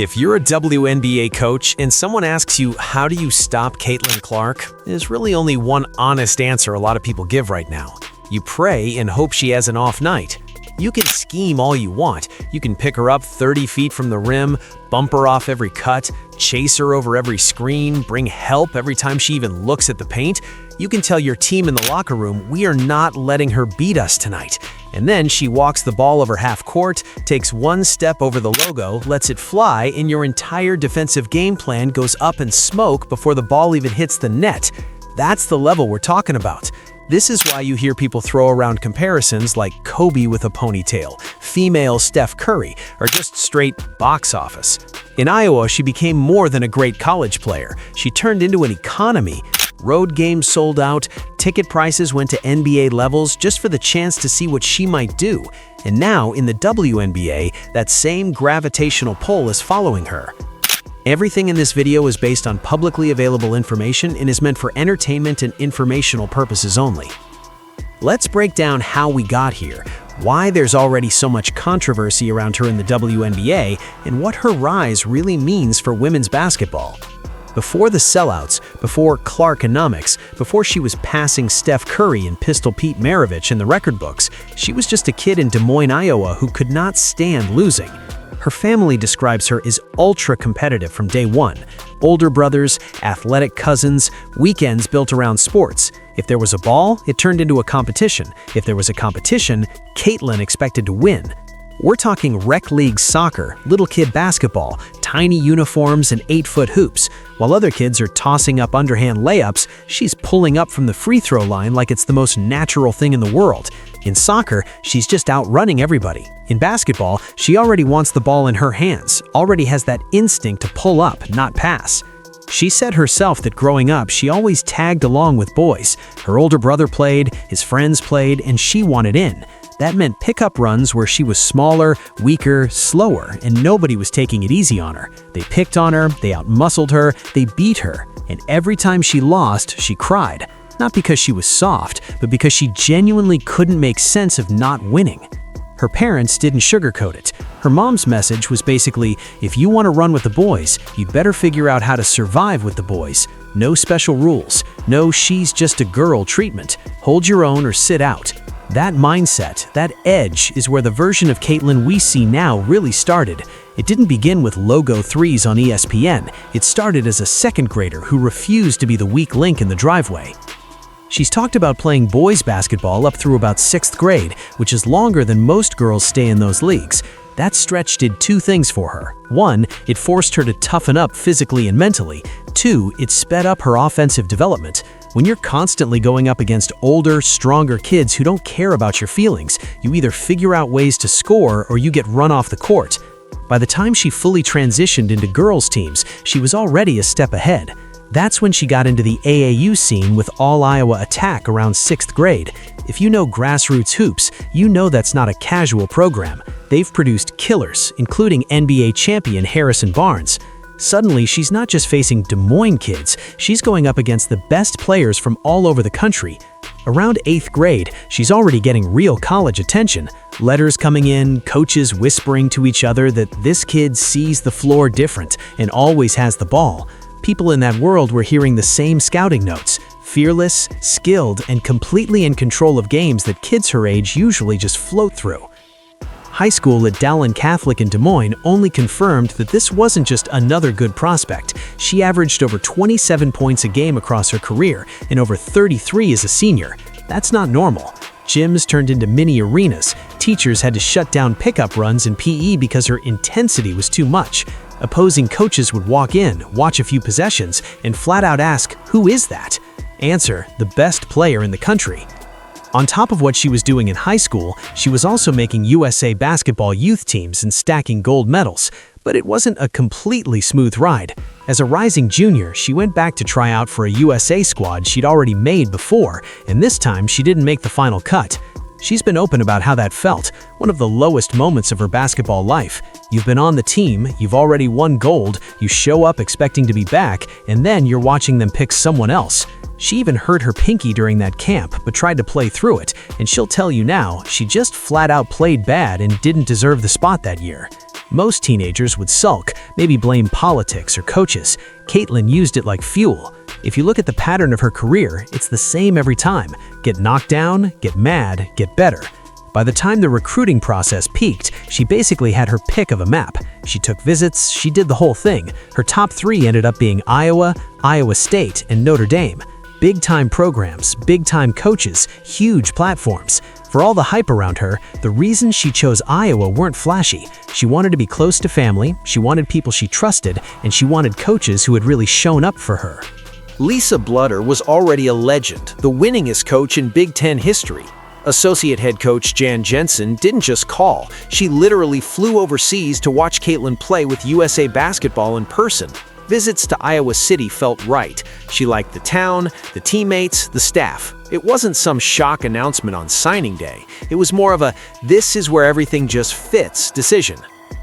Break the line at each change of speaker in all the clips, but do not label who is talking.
If you're a WNBA coach and someone asks you, how do you stop Caitlin Clark? There's really only one honest answer a lot of people give right now. You pray and hope she has an off night. You can scheme all you want. You can pick her up 30 feet from the rim, bump her off every cut, chase her over every screen, bring help every time she even looks at the paint. You can tell your team in the locker room, we are not letting her beat us tonight. And then she walks the ball over half court, takes one step over the logo, lets it fly, and your entire defensive game plan goes up in smoke before the ball even hits the net. That's the level we're talking about. This is why you hear people throw around comparisons like Kobe with a ponytail, female Steph Curry, or just straight box office. In Iowa, she became more than a great college player. She turned into an economy. Road games sold out, ticket prices went to NBA levels just for the chance to see what she might do. And now, in the WNBA, that same gravitational pull is following her. Everything in this video is based on publicly available information and is meant for entertainment and informational purposes only. Let's break down how we got here, why there's already so much controversy around her in the WNBA, and what her rise really means for women's basketball. Before the sellouts, before Clarkonomics, before she was passing Steph Curry and Pistol Pete Maravich in the record books, she was just a kid in Des Moines, Iowa who could not stand losing. Her family describes her as ultra-competitive from day one. Older brothers, athletic cousins, weekends built around sports. If there was a ball, it turned into a competition. If there was a competition, Caitlin expected to win. We're talking rec league soccer, little kid basketball, tiny uniforms and 8-foot hoops. While other kids are tossing up underhand layups, she's pulling up from the free throw line like it's the most natural thing in the world. In soccer, she's just outrunning everybody. In basketball, she already wants the ball in her hands, already has that instinct to pull up, not pass. She said herself that growing up, she always tagged along with boys. Her older brother played, his friends played, and she wanted in. That meant pickup runs where she was smaller, weaker, slower, and nobody was taking it easy on her. They picked on her, they outmuscled her, they beat her, and every time she lost, she cried. Not because she was soft, but because she genuinely couldn't make sense of not winning. Her parents didn't sugarcoat it. Her mom's message was basically, if you want to run with the boys, you'd better figure out how to survive with the boys. No special rules. No she's just a girl treatment. Hold your own or sit out. That mindset, that edge, is where the version of Caitlin we see now really started. It didn't begin with logo threes on ESPN. It started as a second grader who refused to be the weak link in the driveway. She's talked about playing boys basketball up through about 6th grade, which is longer than most girls stay in those leagues. That stretch did two things for her. One, it forced her to toughen up physically and mentally. Two, it sped up her offensive development. When you're constantly going up against older, stronger kids who don't care about your feelings, you either figure out ways to score or you get run off the court. By the time she fully transitioned into girls' teams, she was already a step ahead. That's when she got into the AAU scene with All Iowa Attack around 6th grade. If you know grassroots hoops, you know that's not a casual program. They've produced killers, including NBA champion Harrison Barnes. Suddenly, she's not just facing Des Moines kids, she's going up against the best players from all over the country. Around 8th grade, she's already getting real college attention. Letters coming in, coaches whispering to each other that this kid sees the floor different and always has the ball. People in that world were hearing the same scouting notes: fearless, skilled, and completely in control of games that kids her age usually just float through. High school at Dowling Catholic in Des Moines only confirmed that this wasn't just another good prospect. She averaged over 27 points a game across her career and over 33 as a senior. That's not normal. Gyms turned into mini arenas. Teachers had to shut down pickup runs in PE because her intensity was too much. Opposing coaches would walk in, watch a few possessions, and flat out ask, "Who is that?" Answer, "The best player in the country." On top of what she was doing in high school, she was also making USA basketball youth teams and stacking gold medals. But it wasn't a completely smooth ride. As a rising junior, she went back to try out for a USA squad she'd already made before, and this time she didn't make the final cut. She's been open about how that felt, one of the lowest moments of her basketball life. You've been on the team, you've already won gold, you show up expecting to be back, and then you're watching them pick someone else. She even hurt her pinky during that camp, but tried to play through it, and she'll tell you now, she just flat out played bad and didn't deserve the spot that year. Most teenagers would sulk, maybe blame politics or coaches. Caitlin used it like fuel. If you look at the pattern of her career, it's the same every time. Get knocked down, get mad, get better. By the time the recruiting process peaked, she basically had her pick of a map. She took visits, she did the whole thing. Her top 3 ended up being Iowa, Iowa State, and Notre Dame. Big-time programs, big-time coaches, huge platforms. For all the hype around her, the reasons she chose Iowa weren't flashy. She wanted to be close to family, she wanted people she trusted, and she wanted coaches who had really shown up for her.
Lisa Blutter was already a legend, the winningest coach in Big Ten history. Associate head coach Jan Jensen didn't just call, she literally flew overseas to watch Caitlin play with USA Basketball in person. Visits to Iowa City felt right. She liked the town, the teammates, the staff. It wasn't some shock announcement on signing day. It was more of a "this is where everything just fits" decision.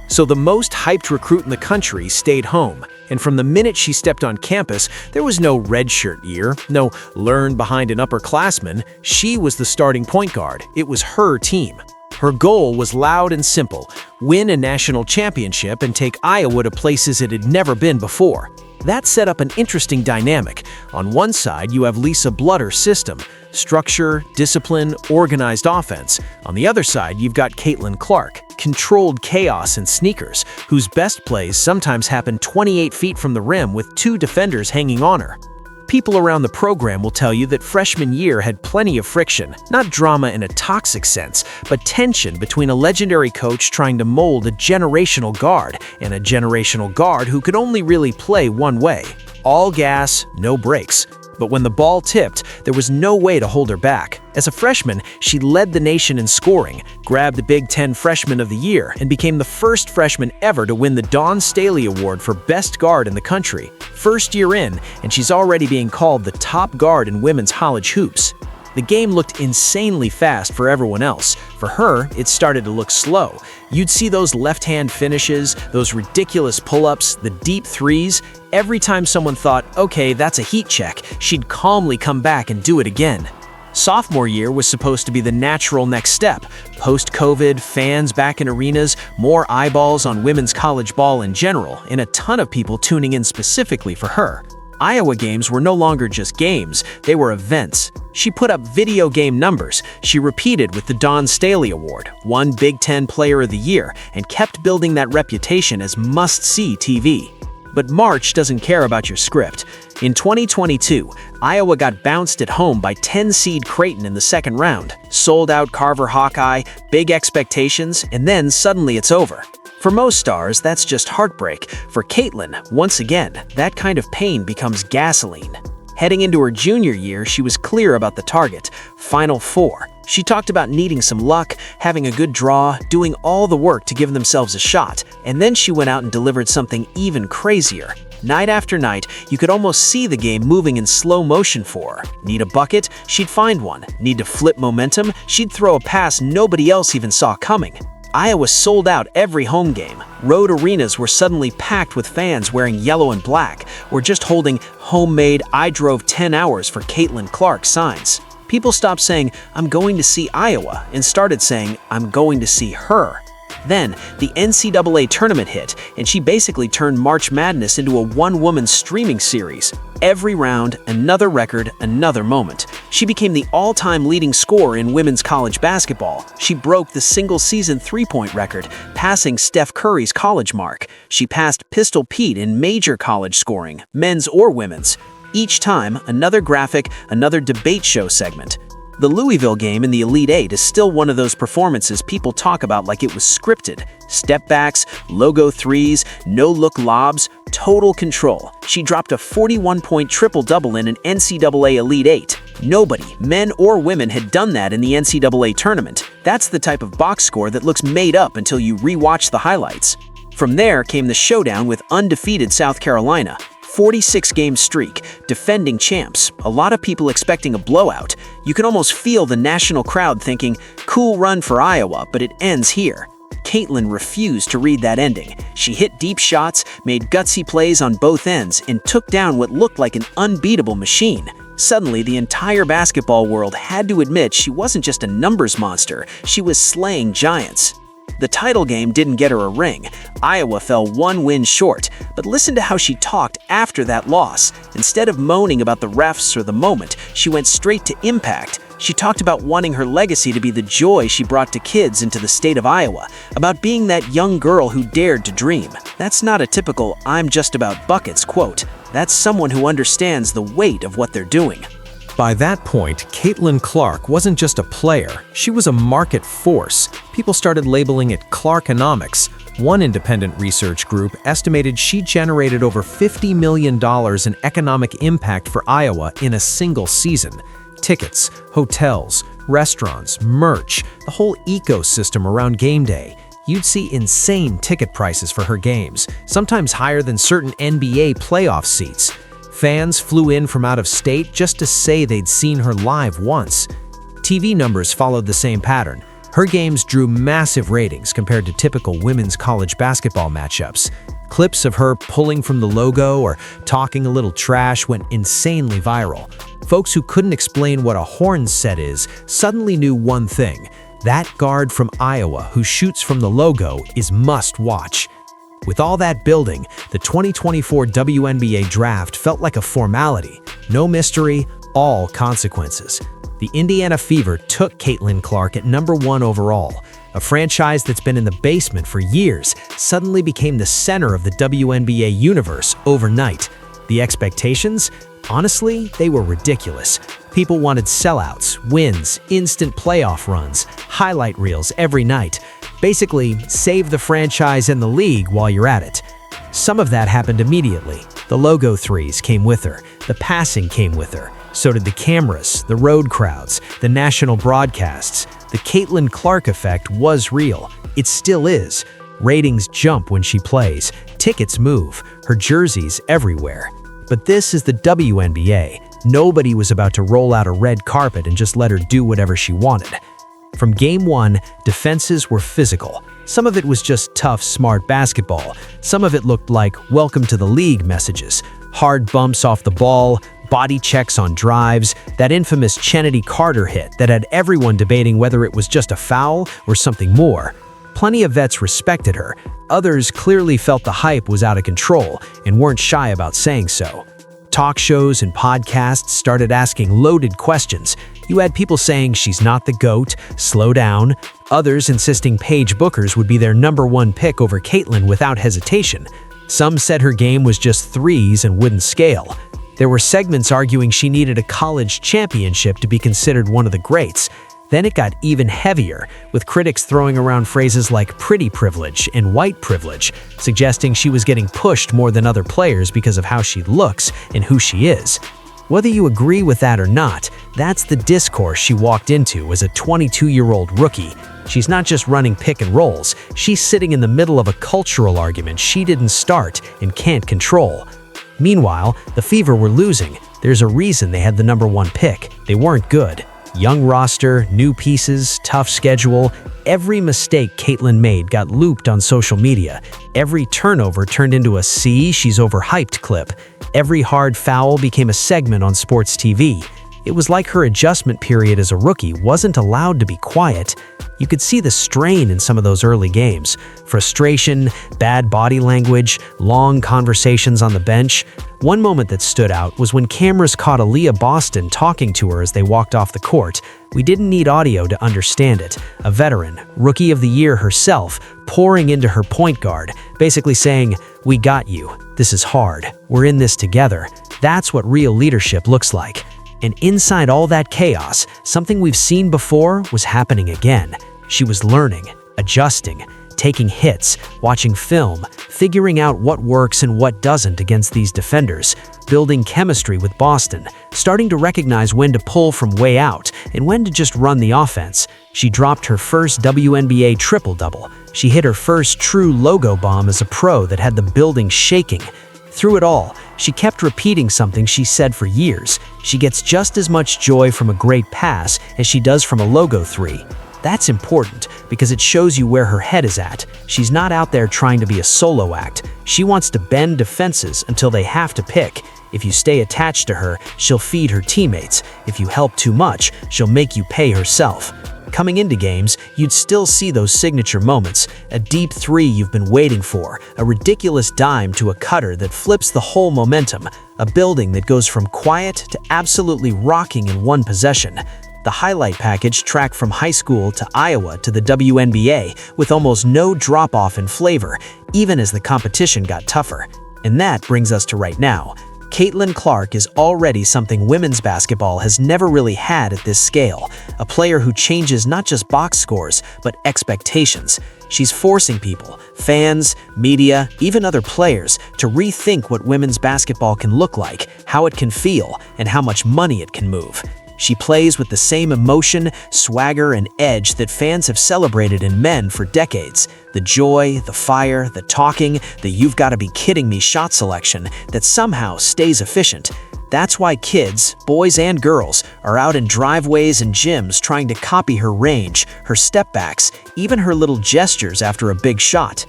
So the most hyped recruit in the country stayed home. And from the minute she stepped on campus, there was no redshirt year, no learn behind an upperclassman. She was the starting point guard. It was her team. Her goal was loud and simple: win a national championship and take Iowa to places it had never been before. That set up an interesting dynamic. On one side, you have Lisa Blutter's system: structure, discipline, organized offense. On the other side, you've got Caitlin Clark, controlled chaos and sneakers, whose best plays sometimes happen 28 feet from the rim with 2 defenders hanging on her. People around the program will tell you that freshman year had plenty of friction, not drama in a toxic sense, but tension between a legendary coach trying to mold a generational guard and a generational guard who could only really play one way. All gas, no brakes. But when the ball tipped, there was no way to hold her back. As a freshman, she led the nation in scoring, grabbed the Big Ten Freshman of the Year, and became the first freshman ever to win the Dawn Staley Award for Best Guard in the country. First year in, and she's already being called the top guard in women's college hoops. The game looked insanely fast for everyone else. For her, it started to look slow. You'd see those left-hand finishes, those ridiculous pull-ups, the deep threes. Every time someone thought, okay, that's a heat check, she'd calmly come back and do it again. Sophomore year was supposed to be the natural next step. Post-COVID, fans back in arenas, more eyeballs on women's college ball in general, and a ton of people tuning in specifically for her. Iowa games were no longer just games, they were events. She put up video game numbers, she repeated with the Dawn Staley Award, won Big Ten Player of the Year, and kept building that reputation as must-see TV. But March doesn't care about your script. In 2022, Iowa got bounced at home by 10-seed Creighton in the second round. Sold-out Carver Hawkeye, big expectations, and then suddenly it's over. For most stars, that's just heartbreak. For Caitlin, once again, that kind of pain becomes gasoline. Heading into her junior year, she was clear about the target: Final Four. She talked about needing some luck, having a good draw, doing all the work to give themselves a shot. And then she went out and delivered something even crazier. Night after night, you could almost see the game moving in slow motion for her. Need a bucket? She'd find one. Need to flip momentum? She'd throw a pass nobody else even saw coming. Iowa sold out every home game. Road arenas were suddenly packed with fans wearing yellow and black, or just holding homemade "I drove 10 hours for Caitlin Clark" signs. People stopped saying, "I'm going to see Iowa," and started saying, "I'm going to see her." Then, the NCAA tournament hit, and she basically turned March Madness into a one-woman streaming series. Every round, another record, another moment. She became the all-time leading scorer in women's college basketball. She broke the single-season three-point record, passing Steph Curry's college mark. She passed Pistol Pete in major college scoring, men's or women's. Each time, another graphic, another debate show segment. The Louisville game in the Elite Eight is still one of those performances people talk about like it was scripted. Step backs, logo threes, no-look lobs, total control. She dropped a 41-point triple-double in an NCAA Elite Eight. Nobody, men or women, had done that in the NCAA tournament. That's the type of box score that looks made up until you re-watch the highlights. From there came the showdown with undefeated South Carolina. 46-game streak, defending champs, a lot of people expecting a blowout. You can almost feel the national crowd thinking, cool run for Iowa, but it ends here. Caitlin refused to read that ending. She hit deep shots, made gutsy plays on both ends, and took down what looked like an unbeatable machine. Suddenly, the entire basketball world had to admit she wasn't just a numbers monster, she was slaying giants.
The title game didn't get her a ring. Iowa fell one win short, but listen to how she talked after that loss. Instead of moaning about the refs or the moment, she went straight to impact. She talked about wanting her legacy to be the joy she brought to kids into the state of Iowa, about being that young girl who dared to dream. That's not a typical "I'm just about buckets" quote. That's someone who understands the weight of what they're doing.
By that point, Caitlin Clark wasn't just a player, she was a market force. People started labeling it Clarkonomics. One independent research group estimated she generated over $50 million in economic impact for Iowa in a single season. Tickets, hotels, restaurants, merch, the whole ecosystem around game day. You'd see insane ticket prices for her games, sometimes higher than certain NBA playoff seats. Fans flew in from out of state just to say they'd seen her live once. TV numbers followed the same pattern. Her games drew massive ratings compared to typical women's college basketball matchups. Clips of her pulling from the logo or talking a little trash went insanely viral. Folks who couldn't explain what a horn set is suddenly knew one thing: that guard from Iowa who shoots from the logo is must watch. With all that building, the 2024 WNBA draft felt like a formality. No mystery, all consequences. The Indiana Fever took Caitlin Clark at #1 overall. A franchise that's been in the basement for years suddenly became the center of the WNBA universe overnight. The expectations? Honestly, they were ridiculous. People wanted sellouts, wins, instant playoff runs, highlight reels every night. Basically, save the franchise and the league while you're at it. Some of that happened immediately. The logo threes came with her. The passing came with her. So did the cameras, the road crowds, the national broadcasts. The Caitlin Clark effect was real. It still is. Ratings jump when she plays. Tickets move. Her jersey's everywhere. But this is the WNBA. Nobody was about to roll out a red carpet and just let her do whatever she wanted. From game one, defenses were physical. Some of it was just tough, smart basketball. Some of it looked like "welcome to the league" messages. Hard bumps off the ball, body checks on drives, that infamous Chennedy Carter hit that had everyone debating whether it was just a foul or something more. Plenty of vets respected her. Others clearly felt the hype was out of control and weren't shy about saying so. Talk shows and podcasts started asking loaded questions. You had people saying she's not the GOAT, slow down. Others insisting Paige Bueckers would be their #1 pick over Caitlin without hesitation. Some said her game was just threes and wouldn't scale. There were segments arguing she needed a college championship to be considered one of the greats. Then it got even heavier, with critics throwing around phrases like pretty privilege and white privilege, suggesting she was getting pushed more than other players because of how she looks and who she is. Whether you agree with that or not, that's the discourse she walked into as a 22-year-old rookie. She's not just running pick and rolls, she's sitting in the middle of a cultural argument she didn't start and can't control. Meanwhile, the Fever were losing. There's a reason they had the #1 pick. They weren't good. Young roster, new pieces, tough schedule. Every mistake Caitlin made got looped on social media. Every turnover turned into a "see, she's overhyped" clip. Every hard foul became a segment on sports TV. It was like her adjustment period as a rookie wasn't allowed to be quiet. You could see the strain in some of those early games. Frustration, bad body language, long conversations on the bench. One moment that stood out was when cameras caught Aaliyah Boston talking to her as they walked off the court. We didn't need audio to understand it. A veteran, Rookie of the Year herself, pouring into her point guard, basically saying, "We got you. This is hard. We're in this together." That's what real leadership looks like. And inside all that chaos, something we've seen before was happening again. She was learning, adjusting, taking hits, watching film, figuring out what works and what doesn't against these defenders, building chemistry with Boston, starting to recognize when to pull from way out and when to just run the offense. She dropped her first WNBA triple-double. She hit her first true logo bomb as a pro that had the building shaking. Through it all, she kept repeating something she said for years. She gets just as much joy from a great pass as she does from a logo three. That's important because it shows you where her head is at. She's not out there trying to be a solo act. She wants to bend defenses until they have to pick. If you stay attached to her, she'll feed her teammates. If you help too much, she'll make you pay herself.
Coming into games, you'd still see those signature moments, a deep three you've been waiting for, a ridiculous dime to a cutter that flips the whole momentum, a building that goes from quiet to absolutely rocking in one possession. The highlight package tracked from high school to Iowa to the WNBA with almost no drop-off in flavor, even as the competition got tougher. And that brings us to right now. Caitlin Clark is already something women's basketball has never really had at this scale, a player who changes not just box scores, but expectations. She's forcing people, fans, media, even other players, to rethink what women's basketball can look like, how it can feel, and how much money it can move. She plays with the same emotion, swagger, and edge that fans have celebrated in men for decades. The joy, the fire, the talking, the "you've got to be kidding me" shot selection that somehow stays efficient. That's why kids, boys and girls, are out in driveways and gyms trying to copy her range, her stepbacks, even her little gestures after a big shot.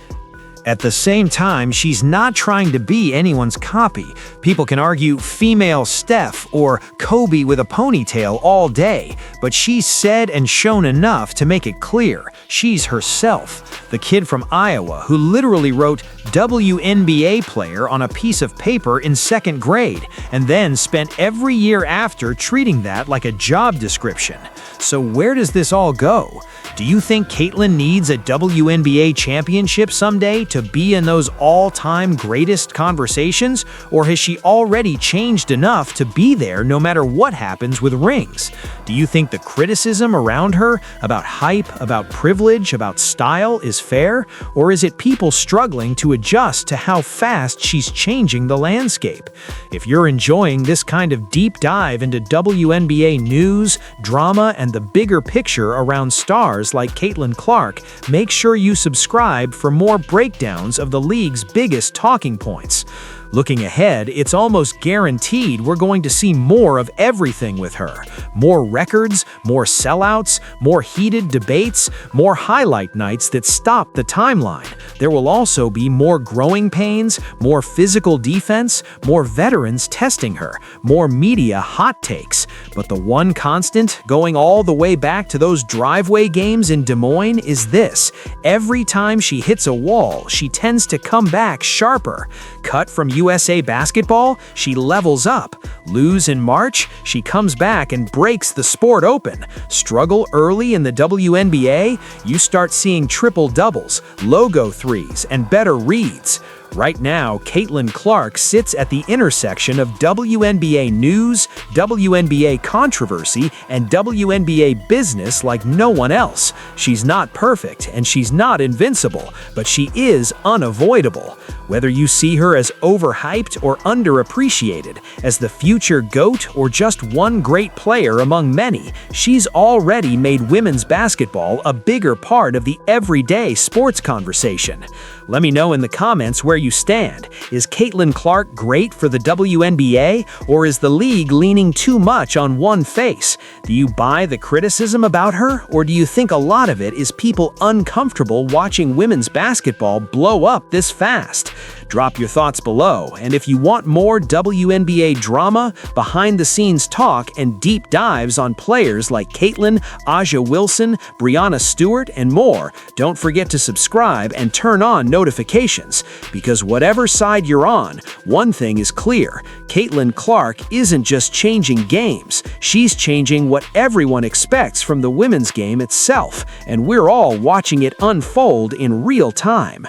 At the same time, she's not trying to be anyone's copy. People can argue female Steph or Kobe with a ponytail all day, but she's said and shown enough to make it clear she's herself. The kid from Iowa who literally wrote WNBA player on a piece of paper in second grade and then spent every year after treating that like a job description. So where does this all go? Do you think Caitlin needs a WNBA championship someday to be in those all-time greatest conversations, or has she already changed enough to be there no matter what happens with rings? Do you think the criticism around her about hype, about privilege, about style is fair, or is it people struggling to adjust to how fast she's changing the landscape? If you're enjoying this kind of deep dive into WNBA news, drama, and the bigger picture around stars like Caitlin Clark, make sure you subscribe for more breakdowns of the league's biggest talking points. Looking ahead, it's almost guaranteed we're going to see more of everything with her. More records, more sellouts, more heated debates, more highlight nights that stop the timeline. There will also be more growing pains, more physical defense, more veterans testing her, more media hot takes. But the one constant, going all the way back to those driveway games in Des Moines, is this: every time she hits a wall, she tends to come back sharper. Cut from USA Basketball, she levels up. Lose in March, she comes back and breaks the sport open. Struggle early in the WNBA, you start seeing triple doubles, logo threes, and better reads. Right now, Caitlin Clark sits at the intersection of WNBA news, WNBA controversy, and WNBA business like no one else. She's not perfect and she's not invincible, but she is unavoidable. Whether you see her as overhyped or underappreciated, as the future GOAT or just one great player among many, she's already made women's basketball a bigger part of the everyday sports conversation. Let me know in the comments where you stand. Is Caitlin Clark great for the WNBA, or is the league leaning too much on one face? Do you buy the criticism about her, or do you think a lot of it is people uncomfortable watching women's basketball blow up this fast? Drop your thoughts below, and if you want more WNBA drama, behind-the-scenes talk, and deep dives on players like Caitlin, A'ja Wilson, Breanna Stewart, and more, don't forget to subscribe and turn on notifications, because whatever side you're on, one thing is clear: Caitlin Clark isn't just changing games, she's changing what everyone expects from the women's game itself, and we're all watching it unfold in real time.